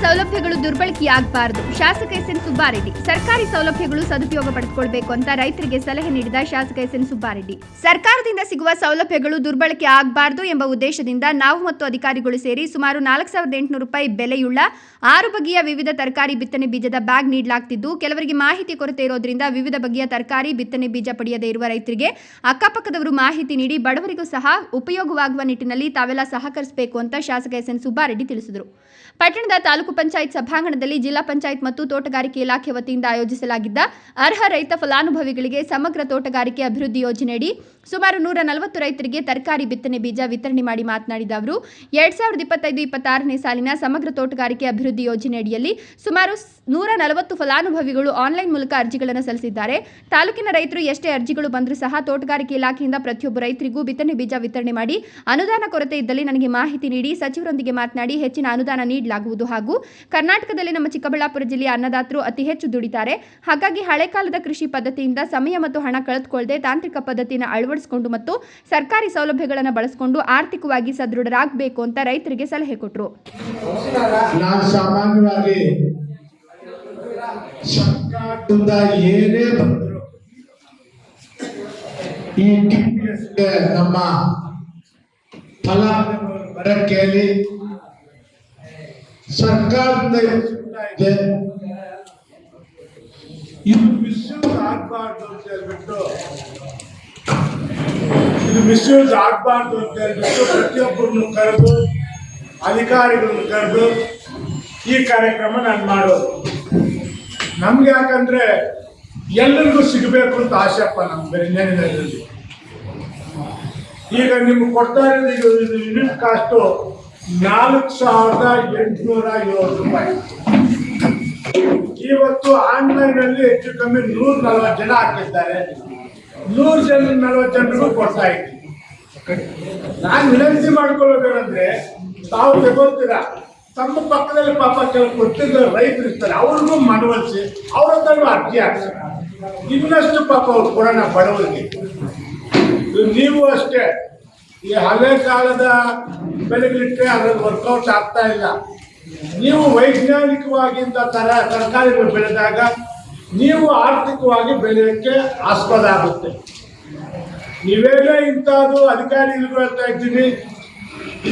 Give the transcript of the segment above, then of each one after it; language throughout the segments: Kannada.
ಸೌಲಭ್ಯಗಳು ದುರ್ಬಳಕೆಯಾಗಬಾರದು. ಶಾಸಕ ಎಸ್.ಎನ್. ಸುಬ್ಬಾರೆಡ್ಡಿ. ಸರ್ಕಾರಿ ಸೌಲಭ್ಯಗಳು ಸದುಪಯೋಗ ಪಡೆದುಕೊಳ್ಳಬೇಕು ಅಂತ ರೈತರಿಗೆ ಸಲಹೆ ನೀಡಿದ ಶಾಸಕ ಎಸ್.ಎನ್. ಸುಬ್ಬಾರೆಡ್ಡಿ. ಸರ್ಕಾರದಿಂದ ಸಿಗುವ ಸೌಲಭ್ಯಗಳು ದುರ್ಬಳಕೆ ಆಗಬಾರದು ಎಂಬ ಉದ್ದೇಶದಿಂದ ನಾವು ಮತ್ತು ಅಧಿಕಾರಿಗಳು ಸೇರಿ ಸುಮಾರು 4,800 ರೂಪಾಯಿ ಬೆಲೆಯುಳ್ಳ 6 ಬಗೆಯ ವಿವಿಧ ತರಕಾರಿ ಬಿತ್ತನೆ ಬೀಜದ ಬ್ಯಾಗ್ ನೀಡಲಾಗುತ್ತಿದ್ದು, ಕೆಲವರಿಗೆ ಮಾಹಿತಿ ಕೊರತೆ ಇರೋದ್ರಿಂದ ವಿವಿಧ ಬಗೆಯ ತರಕಾರಿ ಬಿತ್ತನೆ ಬೀಜ ಪಡೆಯದೇ ಇರುವ ರೈತರಿಗೆ ಅಕ್ಕಪಕ್ಕದವರು ಮಾಹಿತಿ ನೀಡಿ ಬಡವರಿಗೂ ಸಹ ಉಪಯೋಗವಾಗುವ ನಿಟ್ಟಿನಲ್ಲಿ ತಾವೆಲ್ಲ ಸಹಕರಿಸಬೇಕು ಅಂತ ಶಾಸಕ ಎಸ್.ಎನ್. ಸುಬ್ಬಾರೆಡ್ಡಿ ತಿಳಿಸಿದರು. ಪಟ್ಟಣದ ತಾಲೂಕು ಪಂಚಾಯತ್ ಸಭಾಂಗಣದಲ್ಲಿ ಜಿಲ್ಲಾ ಪಂಚಾಯತ್ ಮತ್ತು ತೋಟಗಾರಿಕೆ ಇಲಾಖೆ ವತಿಯಿಂದ ಆಯೋಜಿಸಲಾಗಿದ್ದ ಅರ್ಹ ರೈತ ಫಲಾನುಭವಿಗಳಿಗೆ ಸಮಗ್ರ ತೋಟಗಾರಿಕೆ ಅಭಿವೃದ್ಧಿ ಯೋಜನೆಯಡಿ ಸುಮಾರು 140 ರೈತರಿಗೆ ತರಕಾರಿ ಬಿತ್ತನೆ ಬೀಜ ವಿತರಣೆ ಮಾಡಿ ಮಾತನಾಡಿದ ಅವರು, 2025-26ನೇ ಸಾಲಿನ ಸಮಗ್ರ ತೋಟಗಾರಿಕೆ ಅಭಿವೃದ್ಧಿ ಯೋಜನೆಯಡಿಯಲ್ಲಿ ಸುಮಾರು 140 ಫಲಾನುಭವಿಗಳು ಆನ್ಲೈನ್ ಮೂಲಕ ಅರ್ಜಿಗಳನ್ನು ಸಲ್ಲಿಸಿದ್ದಾರೆ. ತಾಲೂಕಿನ ರೈತರು ಎಷ್ಟೇ ಅರ್ಜಿಗಳು ಬಂದರೂ ಸಹ ತೋಟಗಾರಿಕೆ ಇಲಾಖೆಯಿಂದ ಪ್ರತಿಯೊಬ್ಬ ರೈತರಿಗೂ ಬಿತ್ತನೆ ಬೀಜ ವಿತರಣೆ ಮಾಡಿ ಅನುದಾನ ಕೊರತೆ ಇದ್ದಲ್ಲಿ ನನಗೆ ಮಾಹಿತಿ ನೀಡಿ ಸಚಿವರೊಂದಿಗೆ ಮಾತನಾಡಿ ಹೆಚ್ಚಿನ ಅನುದಾನ ನೀಡಲಾಗುವುದು ಹಾಗೂ ಕರ್ನಾಟಕದಲ್ಲಿ ನಮ್ಮ ಚಿಕ್ಕಬಳ್ಳಾಪುರ ಜಿಲ್ಲೆಯ ಅನ್ನದಾತರು ಅತಿ ಹೆಚ್ಚು ದುಡಿತಾರೆ. ಹಾಗಾಗಿ ಹಳೆ ಕಾಲದ ಕೃಷಿ ಪದ್ಧತಿಯಿಂದ ಸಮಯ ಮತ್ತು ಹಣ ಕಳೆದುಕೊಳ್ಳದೆ ತಾಂತ್ರಿಕ ಪದ್ಧತಿಯನ್ನು ಅಳವಡಿಸಿಕೊಂಡು ಮತ್ತು ಸರ್ಕಾರಿ ಸೌಲಭ್ಯಗಳನ್ನು ಬಳಸಿಕೊಂಡು ಆರ್ಥಿಕವಾಗಿ ಸದೃಢರಾಗಬೇಕು ಅಂತ ರೈತರಿಗೆ ಸಲಹೆ ಕೊಟ್ಟರು. ನಾನು ಸಾಮಾನ್ಯವಾಗಿ ಸರ್ಕಾರದಿಂದ ಏನೇ ಬಂದರು ಈ ನಮ್ಮ ಫಲಾನುಭವಿಗಳು ಬರಕ್ಕೆ ಸರ್ಕಾರದಿಂದ ಇದೆ, ಇದು ಮಿಸ್ಯೂಸ್ ಆಗಬಾರ್ದು ಅಂತ ಹೇಳ್ಬಿಟ್ಟು ಪ್ರತಿಯೊಬ್ಬರನ್ನು ಕರೆದು ಅಧಿಕಾರಿಗಳನ್ನು ಕರೆದು ಈ ಕಾರ್ಯಕ್ರಮ ನಾನು ಮಾಡೋದು. ನಮ್ಗೆ ಯಾಕಂದ್ರೆ ಎಲ್ಲರಿಗೂ ಸಿಗಬೇಕು ಅಂತ ಆಶೆಪ್ಪ. ನಮ್ಮ ಬೆನ್ನೆಲಿನಲ್ಲಿ ಈಗ ನಿಮ್ಗೆ ಕೊಡ್ತಾ ಇರೋದು ಯೂನಿಟ್ ಕಾಸ್ಟು 4,807 ರೂಪಾಯಿ. ಇವತ್ತು ಆನ್ಲೈನಲ್ಲಿ ಹೆಚ್ಚು ಕಮ್ಮಿ 140 ಜನ ಹಾಕಿದ್ದಾರೆ. 140 ಜನರಿಗೂ ಕೊಡ್ತಾ ಇದ್ದೀನಿ. ನಾನು ವಿನಂತಿ ಮಾಡ್ಕೊಳ್ಳೋದೇನಂದ್ರೆ, ತಾವು ತಗೊಳ್ತೀರಾ, ತಮ್ಮ ಪಕ್ಕದಲ್ಲಿ ಪಾಪ ಕೆಲವು ಕೊಟ್ಟಿದ್ದ ರೈತರು ಇರ್ತಾರೆ, ಅವ್ರಿಗೂ ಮನವೊಲಿಸಿ ಅವ್ರ ಹತ್ರ ಅರ್ಜಿ ಹಾಕ್ಸಿ. ಇನ್ನಷ್ಟು ಪಾಪ ಅವ್ರು ಕೊಡೋಣ ಬಡವರಿಗೆ. ನೀವು ಅಷ್ಟೇ, ಈ ಹಳೆ ಕಾಲದ ಬೆಳೆಗಳಿಟ್ಟರೆ ಅದ್ರಲ್ಲಿ ವರ್ಕೌಟ್ ಆಗ್ತಾ ಇಲ್ಲ. ನೀವು ವೈಜ್ಞಾನಿಕವಾಗಿ ತರಕಾರಿಗಳು ಬೆಳೆದಾಗ ನೀವು ಆರ್ಥಿಕವಾಗಿ ಬೆಳೆಯೋಕ್ಕೆ ಆಸ್ಪದ ಆಗುತ್ತೆ. ನೀವೇನೇ ಇಂಥದ್ದು ಅಧಿಕಾರಿಗಳು ಹೇಳ್ತಾ ಇದ್ದೀನಿ,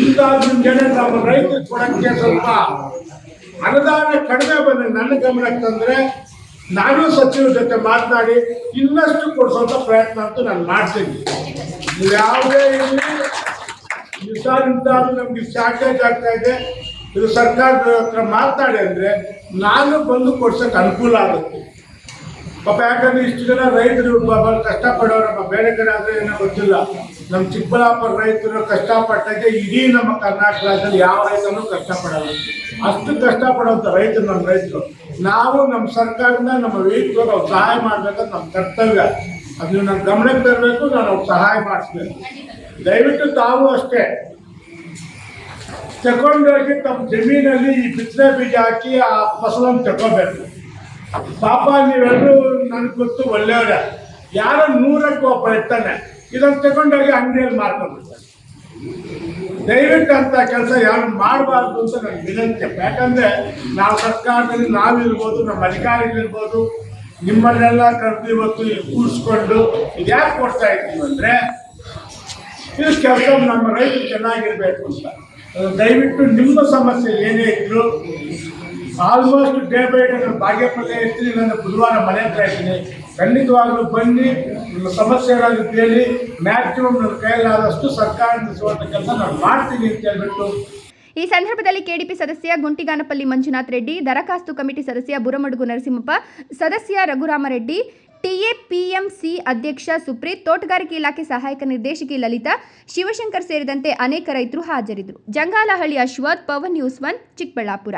ಇಂಥದ್ದು ಜನ ನಮ್ಮ ರೈತರಿಗೆ ಕೊಡೋಕ್ಕೆ ಸ್ವಲ್ಪ ಅನುದಾನ ಕಡಿಮೆ ಬಂದರೆ ನನ್ನ ಗಮನಕ್ಕೆ ತಂದರೆ ನಾನು ಸಚಿವರ ಜೊತೆ ಮಾತನಾಡಿ ಇನ್ನಷ್ಟು ಕೊಡಿಸೋಂಥ ಪ್ರಯತ್ನ ಅಂತೂ ನಾನು ಮಾಡ್ತೀನಿ. ನೀವು ಯಾವುದೇ ಇರಲಿ, ಇಂಥದ್ದು ನಮ್ಗೆ ಶಾರ್ಟೇಜ್ ಆಗ್ತಾ ಇದೆ, ಇದು ಸರ್ಕಾರದ ಹತ್ರ ಮಾತನಾಡಿ ಅಂದರೆ ನಾನು ಬಂದು ಕೊಡ್ಸೋಕ್ಕೆ ಅನುಕೂಲ ಆಗುತ್ತೆ ಪಾಪ. ಯಾಕಂದ್ರೆ ಇಷ್ಟು ಜನ ರೈತರು ಕಷ್ಟಪಡೋರಪ್ಪ. ಬೇರೆ ಕಡೆ ಆದರೆ ಏನೋ ಗೊತ್ತಿಲ್ಲ, ನಮ್ಮ ಚಿಕ್ಕಬಳ್ಳಾಪುರ ರೈತರು ಕಷ್ಟಪಟ್ಟಾಗೆ ಇಡೀ ನಮ್ಮ ಕರ್ನಾಟಕ ರಾಜ್ಯದಲ್ಲಿ ಯಾವ ರೈತನೂ ಕಷ್ಟಪಡಲ್ಲ. ಅಷ್ಟು ಕಷ್ಟಪಡೋಂಥ ರೈತರು ನಮ್ಮ ರೈತರು. ನಾವು ನಮ್ಮ ಸರ್ಕಾರದಿಂದ ನಮ್ಮ ರೈತರು ಅವ್ರು ಸಹಾಯ ಮಾಡಬೇಕಂತ ನಮ್ಮ ಕರ್ತವ್ಯ. ಅದು ನನ್ನ ಗಮನಕ್ಕೆ ತರಬೇಕು, ನಾನು ಅವ್ರಿಗೆ ಸಹಾಯ ಮಾಡಿಸ್ಬೇಕು. ದಯವಿಟ್ಟು ತಾವು ಅಷ್ಟೇ ತಗೊಂಡೋಗಿ ತಮ್ಮ ಜಮೀನಲ್ಲಿ ಈ ಬಿತ್ತನೆ ಬೀಜ ಹಾಕಿ ಆ ಫಸಲನ್ನು ತಗೋಬೇಕು. ಪಾಪ ನೀವೆಲ್ಲರೂ ನನಗೆ ಗೊತ್ತು ಒಳ್ಳೆಯವರ, ಯಾರೋ 100ಕ್ಕೆ ಒಬ್ಬ ಇರ್ತಾನೆ, ಇದನ್ನು ತಗೊಂಡೋಗಿ ಅಂಗಡಿಯಲ್ಲಿ ಮಾರ್ಕೊಂಡ್ಬಿಡ್ತಾರೆ. ದಯವಿಟ್ಟು ಅಂತ ಕೆಲಸ ಯಾರು ಮಾಡಬಾರ್ದು ಅಂತ ನನಗೆ ವಿನಂತಿ. ಯಾಕಂದರೆ ನಾವು ಸರ್ಕಾರದಲ್ಲಿ ನಾವಿರ್ಬೋದು, ನಮ್ಮ ಅಧಿಕಾರಿಗಳಿರ್ಬೋದು, ನಿಮ್ಮನ್ನೆಲ್ಲ ಕರೆದು ಇವತ್ತು ಕೂರಿಸ್ಕೊಂಡು ಇದು ಯಾಕೆ ಕೊಡ್ತಾ ಇದ್ದೀವಿ ಅಂದರೆ, ಇದು ಕೆಲಸ ನಮ್ಮ ರೈತರು ಚೆನ್ನಾಗಿರ್ಬೇಕು ಅಂತ. ದಯವಿಟ್ಟು ನಿಮ್ಮ ಸಮಸ್ಯೆ ಏನೇ ಇದ್ರು ಆಲ್ಮೋಸ್ಟ್ ಡೇ ಬೈ ಡೇ ನಾನು ಬಾಗೇಪಲ್ಲಿ ಇರ್ತೀನಿ, ನಾನು ಬುಧವಾರ ಮನೆ ಹತ್ರ ಇರ್ತೀನಿ. ಖಂಡಿತವಾಗ್ಲೂ ಬನ್ನಿ, ನಿಮ್ಮ ಸಮಸ್ಯೆಗಳನ್ನು ಕೇಳಿ ಮ್ಯಾಕ್ಸಿಮಮ್ ನನ್ನ ಕೈಯಲ್ಲಾದಷ್ಟು ಸರ್ಕಾರದಿಂದ ಸಿಗುವಂಥ ಕೆಲಸ ನಾನು ಮಾಡ್ತೀನಿ ಅಂತ ಹೇಳ್ಬಿಟ್ಟು. ಈ ಸಂದರ್ಭದಲ್ಲಿ ಕೆಡಿಪಿ ಸದಸ್ಯ ಗುಂಟಿಗಾನಪಲ್ಲಿ ಮಂಜುನಾಥ್ ರೆಡ್ಡಿ, ದರಖಾಸ್ತು ಕಮಿಟಿ ಸದಸ್ಯ ಬುರಮಡುಗು ನರಸಿಂಹಪ್ಪ, ಸದಸ್ಯ ರಘುರಾಮರೆಡ್ಡಿ, ಟಿಎಪಿಎಂಸಿ ಅಧ್ಯಕ್ಷ ಸುಪ್ರೀತ್, ತೋಟಗಾರಿಕೆ ಇಲಾಖೆ ಸಹಾಯಕ ನಿರ್ದೇಶಕಿ ಲಲಿತಾ, ಶಿವಶಂಕರ್ ಸೇರಿದಂತೆ ಅನೇಕ ರೈತರು ಹಾಜರಿದ್ದರು. ಜಂಗಾಲಹಳ್ಳಿ ಅಶ್ವಥ್, ಪವನ್ ನ್ಯೂಸ್ 1, ಚಿಕ್ಕಬಳ್ಳಾಪುರ.